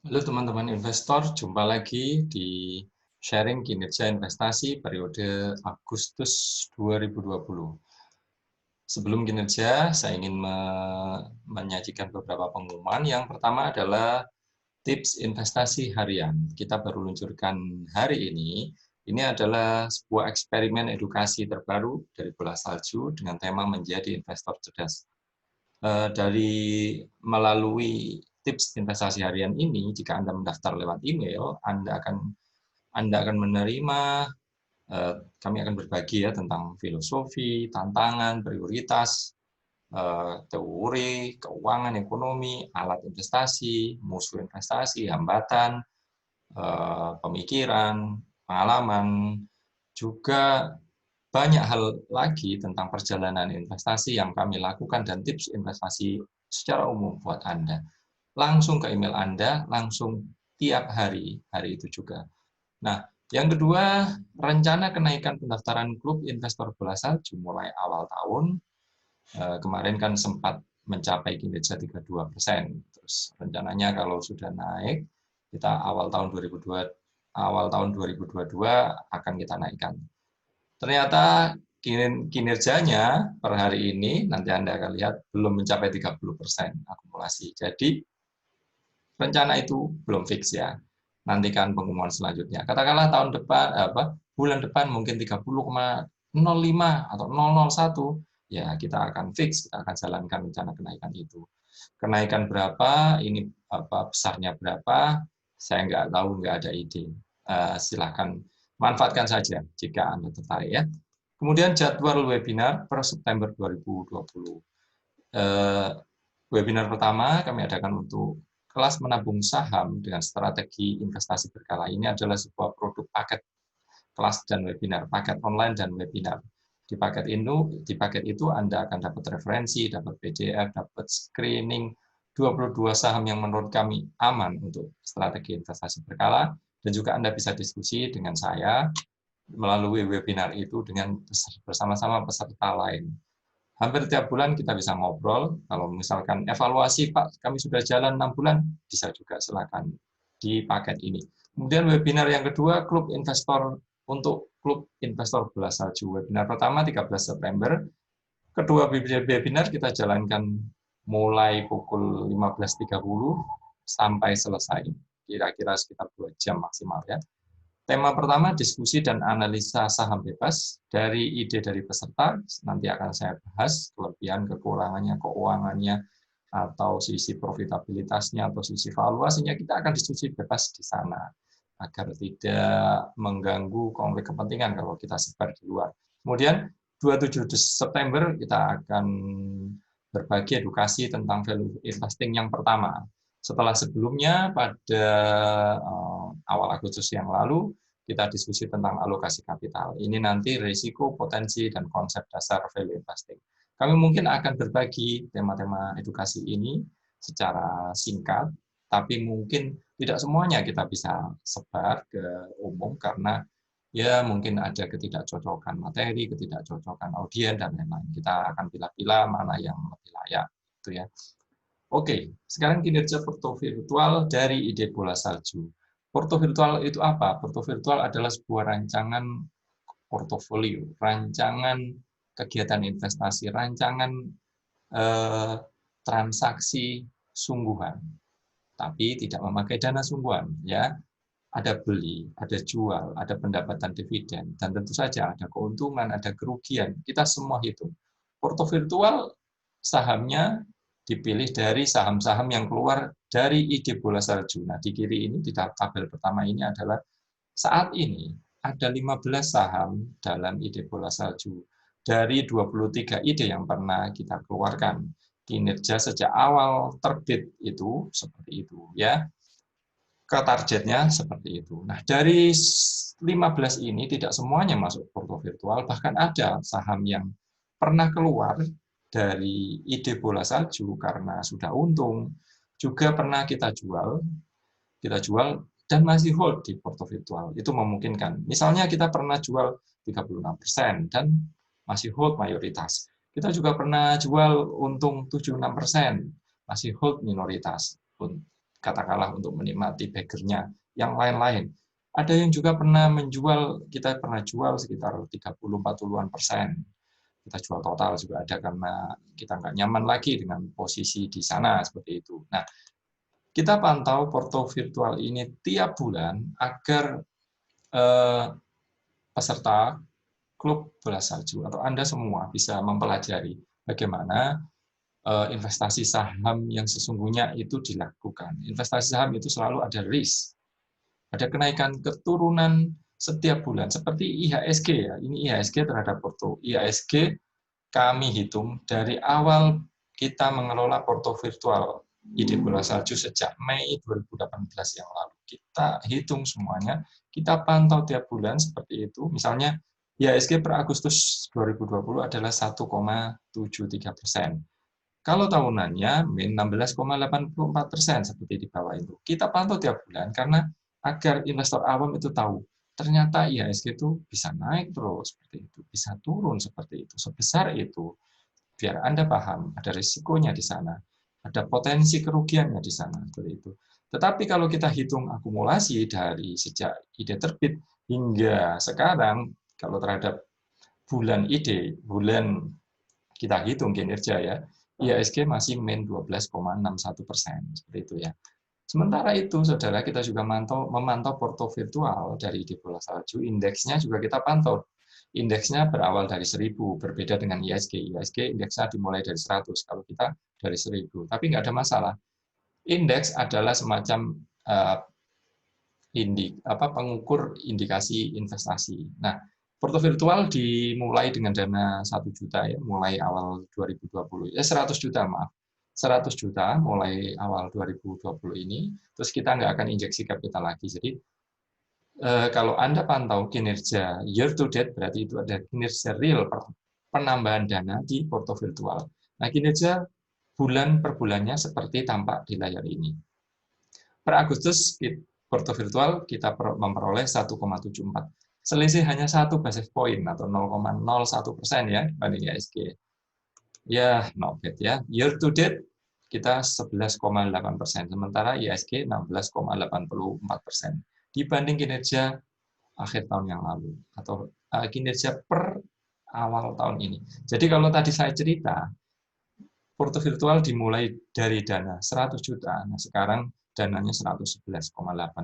Halo teman-teman investor, jumpa lagi di sharing kinerja investasi periode Agustus 2020. Sebelum kinerja, saya ingin menyajikan beberapa pengumuman. Yang pertama adalah tips investasi harian. Kita baru luncurkan hari ini. Ini adalah sebuah eksperimen edukasi terbaru dari Bola Salju dengan tema menjadi investor cerdas. Dari melalui tips investasi harian ini, jika Anda mendaftar lewat email, Anda akan menerima, kami akan berbagi ya tentang filosofi, tantangan, prioritas, teori, keuangan, ekonomi, alat investasi, musuh investasi, hambatan, pemikiran, pengalaman, juga banyak hal lagi tentang perjalanan investasi yang kami lakukan dan tips investasi secara umum buat Anda. Langsung ke email Anda, langsung tiap hari itu juga. Nah, yang kedua, rencana kenaikan pendaftaran klub investor bola salju mulai awal tahun. Kemarin kan sempat mencapai kinerja 32%. Terus rencananya kalau sudah naik, kita awal tahun 2022 akan kita naikkan. Ternyata kinerjanya per hari ini, nanti Anda akan lihat, belum mencapai 30% akumulasi. Jadi, rencana itu belum fix ya. Nantikan pengumuman selanjutnya. Katakanlah tahun depan, bulan depan mungkin 30,05 atau 001, ya kita akan fix, kita akan jalankan rencana kenaikan itu. Kenaikan berapa, ini besarnya berapa, saya nggak tahu, nggak ada ide. Silakan manfaatkan saja jika Anda tertarik ya. Kemudian jadwal webinar per September 2020. Webinar pertama kami adakan untuk kelas menabung saham dengan strategi investasi berkala. Ini adalah sebuah produk paket kelas dan webinar, paket online dan webinar. Di paket itu Anda akan dapat referensi, dapat PDF, dapat screening 22 saham yang menurut kami aman untuk strategi investasi berkala, dan juga Anda bisa diskusi dengan saya melalui webinar itu dengan bersama-sama peserta lain. Hampir tiap bulan kita bisa ngobrol. Kalau misalkan evaluasi, Pak, kami sudah jalan 6 bulan, bisa juga silakan di paket ini. Kemudian webinar yang kedua, klub investor untuk klub investor bola salju. Webinar pertama 13 September, kedua webinar kita jalankan mulai pukul 15.30 sampai selesai. Kira-kira sekitar 2 jam maksimal ya. Tema pertama, diskusi dan analisa saham bebas dari ide dari peserta. Nanti akan saya bahas kelebihan, kekurangannya, keuangannya, atau sisi profitabilitasnya, atau sisi valuasinya. Kita akan diskusi bebas di sana, agar tidak mengganggu konflik kepentingan kalau kita sebar di luar. Kemudian, 27 September kita akan berbagi edukasi tentang value investing yang pertama. Setelah sebelumnya, pada awal Agustus yang lalu, kita diskusi tentang alokasi kapital. Ini nanti risiko, potensi, dan konsep dasar value investing. Kami mungkin akan berbagi tema-tema edukasi ini secara singkat, tapi mungkin tidak semuanya kita bisa sebar ke umum karena ya mungkin ada ketidakcocokan materi, ketidakcocokan audiens, dan lain-lain. Kita akan pilih-pilih mana yang lebih layak. Itu ya. Oke, sekarang kinerja porto virtual dari ide bola salju. Porto virtual itu apa? Porto virtual adalah sebuah rancangan portofolio, rancangan kegiatan investasi, rancangan eh, transaksi sungguhan, tapi tidak memakai dana sungguhan. Ya, ada beli, ada jual, ada pendapatan dividen, dan tentu saja ada keuntungan, ada kerugian. Kita semua hitung. Porto virtual sahamnya dipilih dari saham-saham yang keluar dari ide bola salju. Nah, di kiri ini, di tabel pertama ini adalah saat ini ada 15 saham dalam ide bola salju. Dari 23 ide yang pernah kita keluarkan, kinerja sejak awal terbit itu seperti itu ya, ke targetnya seperti itu. Nah, dari 15 ini tidak semuanya masuk porto virtual, bahkan ada saham yang pernah keluar dari ide bola salju karena sudah untung, juga pernah kita jual dan masih hold di porto virtual. Itu memungkinkan. Misalnya kita pernah jual 36% dan masih hold mayoritas. Kita juga pernah jual untung 76%, masih hold minoritas. katakanlah untuk menikmati burgernya, yang lain-lain. Ada yang juga pernah menjual, kita pernah jual sekitar 30-40-an%. Kita jual total juga ada karena kita nggak nyaman lagi dengan posisi di sana seperti itu. Nah, kita pantau porto virtual ini tiap bulan agar peserta klub bola salju atau Anda semua bisa mempelajari bagaimana investasi saham yang sesungguhnya itu dilakukan. Investasi saham itu selalu ada risk, ada kenaikan keturunan setiap bulan, seperti IHSG ya. Ini IHSG terhadap porto. IHSG kami hitung dari awal kita mengelola porto virtual ide bola salju sejak Mei 2018 yang lalu. Kita hitung semuanya, kita pantau tiap bulan seperti itu. Misalnya IHSG per Agustus 2020 adalah 1,73%. Kalau tahunannya min 16,84% seperti di bawah itu. Kita pantau tiap bulan karena agar investor awam itu tahu ternyata IHSG itu bisa naik terus seperti itu, bisa turun seperti itu, sebesar itu. Biar Anda paham ada risikonya di sana, ada potensi kerugiannya di sana seperti itu. Tetapi kalau kita hitung akumulasi dari sejak ide terbit hingga sekarang, kalau terhadap bulan ide, bulan kita hitung kinerja ya, IHSG masih min 12,61%, seperti itu ya. Sementara itu, saudara, kita juga memantau porto virtual dari ide bola salju, indeksnya juga kita pantau. Indeksnya berawal dari 1000, berbeda dengan IHSG. IHSG indeksnya dimulai dari 100, kalau kita dari 1000. Tapi nggak ada masalah. Indeks adalah semacam pengukur indikasi investasi. Nah, porto virtual dimulai dengan dana 1 juta ya, mulai awal 2020. 100 juta, maaf. 100 juta mulai awal 2020 ini, terus kita nggak akan injeksi kapital lagi. Jadi, kalau Anda pantau kinerja year to date, berarti itu ada kinerja real penambahan dana di porto virtual. Nah, kinerja bulan per bulannya seperti tampak di layar ini. Per Agustus, porto virtual kita memperoleh 1,74. Selisih hanya 1 basis point atau 0,01% ya dibanding IHSG. Ya, not bad ya. Year to date kita 11,8%, sementara IHSG 16,84% dibanding kinerja akhir tahun yang lalu atau kinerja per awal tahun ini. Jadi kalau tadi saya cerita, porto virtual dimulai dari dana 100 juta, nah sekarang dananya 111,8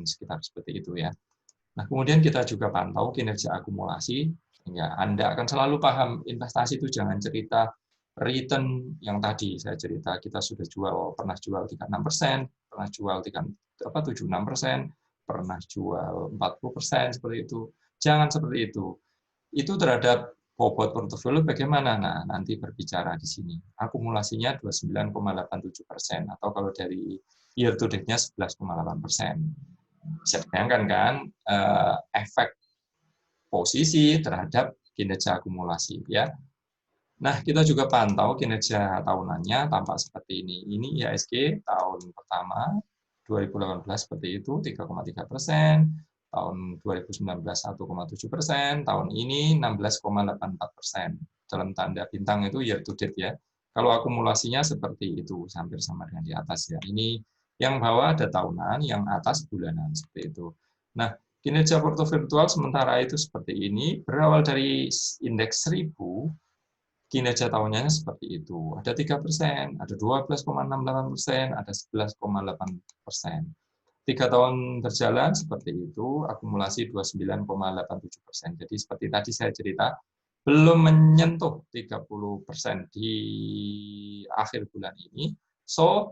sekitar seperti itu ya. Nah, kemudian kita juga pantau kinerja akumulasi sehingga Anda akan selalu paham investasi itu jangan cerita return yang tadi saya cerita kita sudah pernah jual 36%, pernah jual 76%, pernah jual 40% seperti itu. Jangan seperti itu. Itu terhadap bobot portofolio bagaimana? Nah, nanti berbicara di sini. Akumulasinya 29,87% atau kalau dari year to date-nya 11,8%. Bisa bayangkan kan efek posisi terhadap kinerja akumulasi ya. Nah, kita juga pantau kinerja tahunannya tampak seperti ini. Ini IHSG tahun pertama 2018 seperti itu 3,3%, tahun 2019 1,7%, tahun ini 16,84%. Dalam tanda bintang itu year to date ya. Kalau akumulasinya seperti itu, hampir sama dengan di atas ya. Ini yang bawah ada tahunan, yang atas bulanan seperti itu. Nah, kinerja porto virtual sementara itu seperti ini, berawal dari indeks 1000, kinerja tahunnya seperti itu. Ada 3%, ada 12,68%, ada 11,8%. 3 tahun berjalan seperti itu, akumulasi 29,87%. Jadi seperti tadi saya cerita, belum menyentuh 30% di akhir bulan ini, so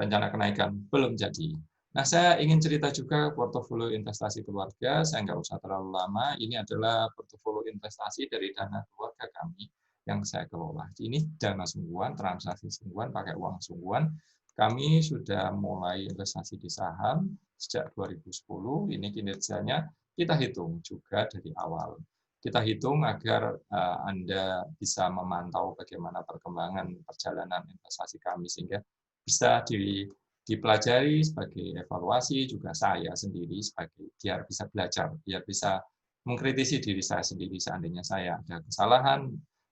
rencana kenaikan belum jadi. Nah, saya ingin cerita juga portofolio investasi keluarga, saya nggak usah terlalu lama, ini adalah portofolio investasi dari dana keluarga kami yang saya kelola. Ini dana sungguhan, transaksi sungguhan, pakai uang sungguhan. Kami sudah mulai investasi di saham sejak 2010, ini kinerjanya kita hitung juga dari awal. Kita hitung agar Anda bisa memantau bagaimana perkembangan perjalanan investasi kami, sehingga bisa dipelajari sebagai evaluasi, juga saya sendiri sebagai biar bisa belajar, biar bisa mengkritisi diri saya sendiri seandainya saya ada kesalahan,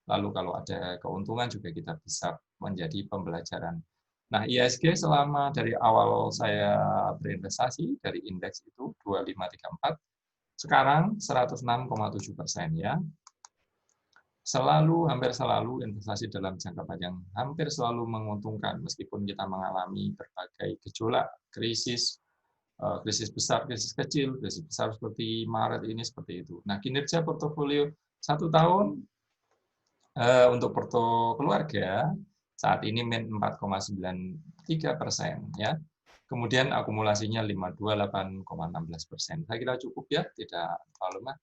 lalu kalau ada keuntungan juga kita bisa menjadi pembelajaran. Nah, IHSG selama dari awal saya berinvestasi dari indeks itu 2534, sekarang 106,7% ya. Hampir selalu investasi dalam jangka panjang hampir selalu menguntungkan meskipun kita mengalami berbagai gejolak, krisis besar, krisis kecil, krisis besar seperti Maret ini seperti itu. Nah, kinerja portofolio 1 tahun untuk porto keluarga saat ini min 4,93% ya. Kemudian akumulasinya 58,16%. Saya kira cukup ya, tidak terlalu lemah.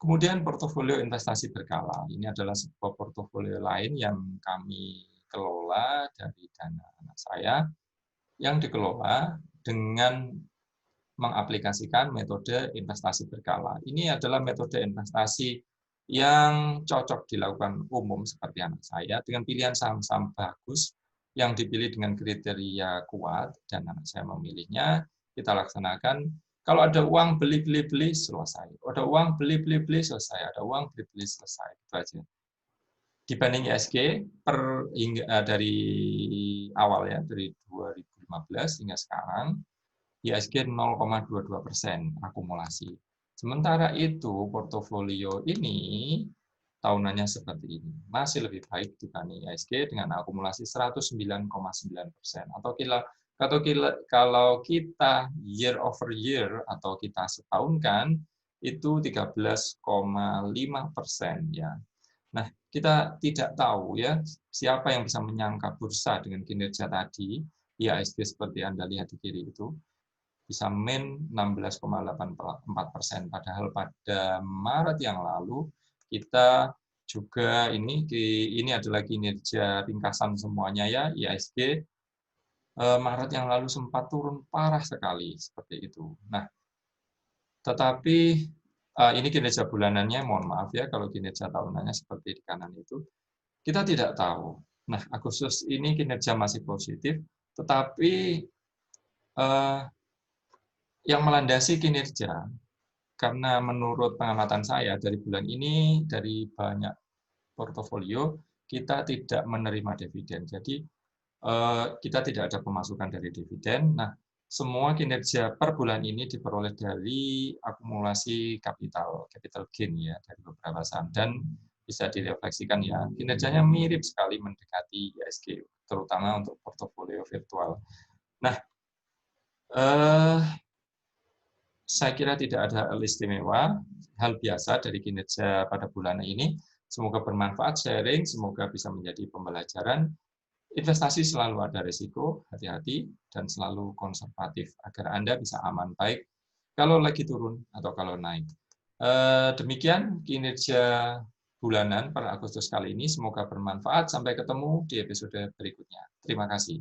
Kemudian portofolio investasi berkala. Ini adalah sebuah portofolio lain yang kami kelola dari dana anak saya yang dikelola dengan mengaplikasikan metode investasi berkala. Ini adalah metode investasi yang cocok dilakukan umum seperti anak saya dengan pilihan saham-saham bagus yang dipilih dengan kriteria kuat dan anak saya memilihnya. Kita laksanakan. Kalau ada uang beli selesai. Ada uang beli selesai. Ada uang beli selesai. Itu aja. Dibanding ISG dari awal ya, dari 2015 hingga sekarang, ISG 0,22% akumulasi. Sementara itu portofolio ini tahunannya seperti ini. Masih lebih baik dibanding ISG dengan akumulasi 109,9%. Kalau kita year over year atau kita setahunkan itu 13,5% ya. Nah, kita tidak tahu ya siapa yang bisa menyangka bursa dengan kinerja tadi, IHSG seperti Anda lihat di kiri itu bisa min 16,84%. Padahal pada Maret yang lalu kita juga ini adalah kinerja ringkasan semuanya ya, IHSG Maret yang lalu sempat turun parah sekali seperti itu. Nah, tetapi ini kinerja bulanannya, mohon maaf ya kalau kinerja tahunannya seperti di kanan itu, kita tidak tahu. Nah, Agustus ini kinerja masih positif, tetapi yang melandasi kinerja, karena menurut pengamatan saya dari bulan ini, dari banyak portofolio, kita tidak menerima dividen. Jadi, kita tidak ada pemasukan dari dividen. Nah, semua kinerja per bulan ini diperoleh dari akumulasi capital gain ya, dari beberapa saham. Dan bisa direfleksikan ya, kinerjanya mirip sekali mendekati ISG, terutama untuk portofolio virtual. Nah, saya kira tidak ada hal istimewa, hal biasa dari kinerja pada bulan ini. Semoga bermanfaat sharing, semoga bisa menjadi pembelajaran. Investasi selalu ada risiko, hati-hati, dan selalu konservatif agar Anda bisa aman baik kalau lagi turun atau kalau naik. Demikian kinerja bulanan per Agustus kali ini. Semoga bermanfaat. Sampai ketemu di episode berikutnya. Terima kasih.